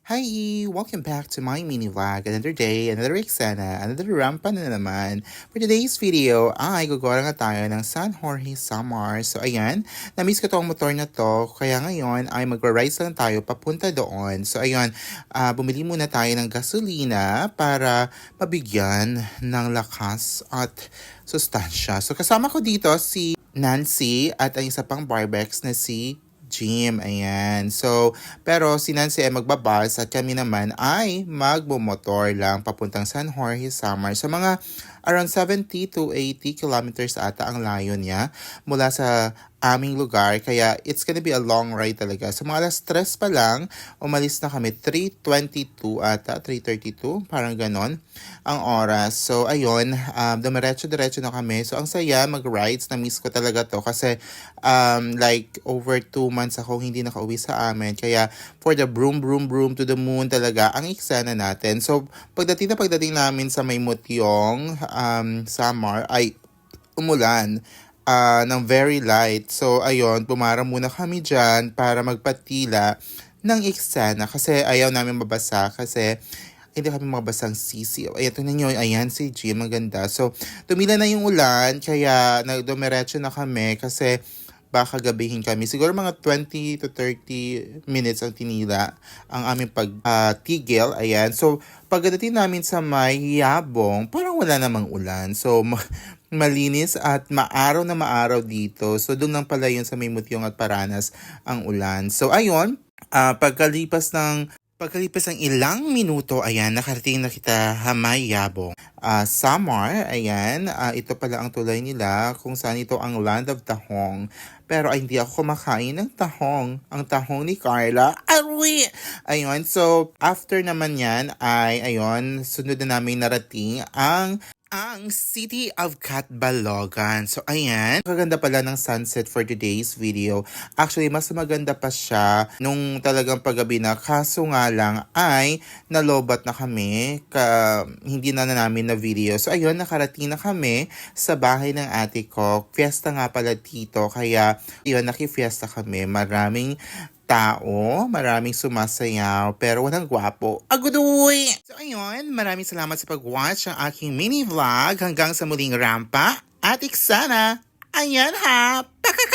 Hi! Welcome back to my mini vlog. Another day, another eksena, another rampa na naman. For today's video ay gagawa nga tayo ng San Jorge Samar. So ayan, na-miss ko tong motor na to. Kaya ngayon ay magra-ride lang tayo papunta doon. So ayan, bumili muna tayo ng gasolina para mabigyan ng lakas at sustansya. So kasama ko dito si Nancy at ang isa pang barbex na si Jim, ayan. So, pero si Nancy ay magbabas at kami naman ay magbumotor lang papuntang San Jorge Samar. So, mga around 70 to 80 kilometers ata ang layo niya mula sa aming lugar. Kaya it's gonna be a long ride talaga. So, mga alas 3 pa lang, umalis na kami. 3:22 ata, 3:32, parang ganon ang oras. So, ayun, dumiretso-diretso na kami. So, ang saya mag-rides. Na-miss ko talaga to kasi like over 2 months akong hindi nakauwi sa amin. Kaya for the broom to the moon talaga ang eksena natin. So, pagdating namin sa May Mutyong, Samar, ay umulan ng very light. So, ayun, pumara muna kami dyan para magpatila ng eksena kasi ayaw namin mabasa kasi hindi kami mabasang sisi. Ayan, ito ninyo, ayan si Jim, maganda. So, tumila na yung ulan, kaya dumiretso na kami kasi baka gabihin kami. Siguro mga 20 to 30 minutes ang tinila ang aming pagtigil. Ayan. So, pagdating namin sa may Yabong, parang wala namang ulan. So, malinis at maaraw na maaraw dito. So, doon lang pala yun sa may Mutyong at Paranas ang ulan. So, ayun, pagkalipas ng ilang minuto, ayan, nakarating na kita Hamay Yabong. Samar, ayan, ito pala ang tulay nila kung saan ito ang Land of Tahong. Pero ay hindi ako kumakain ng tahong. Ang tahong ni Carla, arwi! Ayun, so after naman yan ay, ayun, sunod na namin narating ang City of Catbalogan. So, ayan. Maganda pala ng sunset for today's video. Actually, mas maganda pa siya nung talagang paggabi na. Kaso nga lang ay nalobat na kami. Hindi na namin na video. So, ayun, nakarating na kami sa bahay ng ate ko. Fiesta nga pala dito. Kaya, yun, nakifiesta kami. Maraming tao, maraming sumasayaw, pero walang gwapo. Agudoy! So ayun, maraming salamat sa pag-watch ang aking mini vlog hanggang sa muling rampa at iksana. Ayan ha! Pakaka!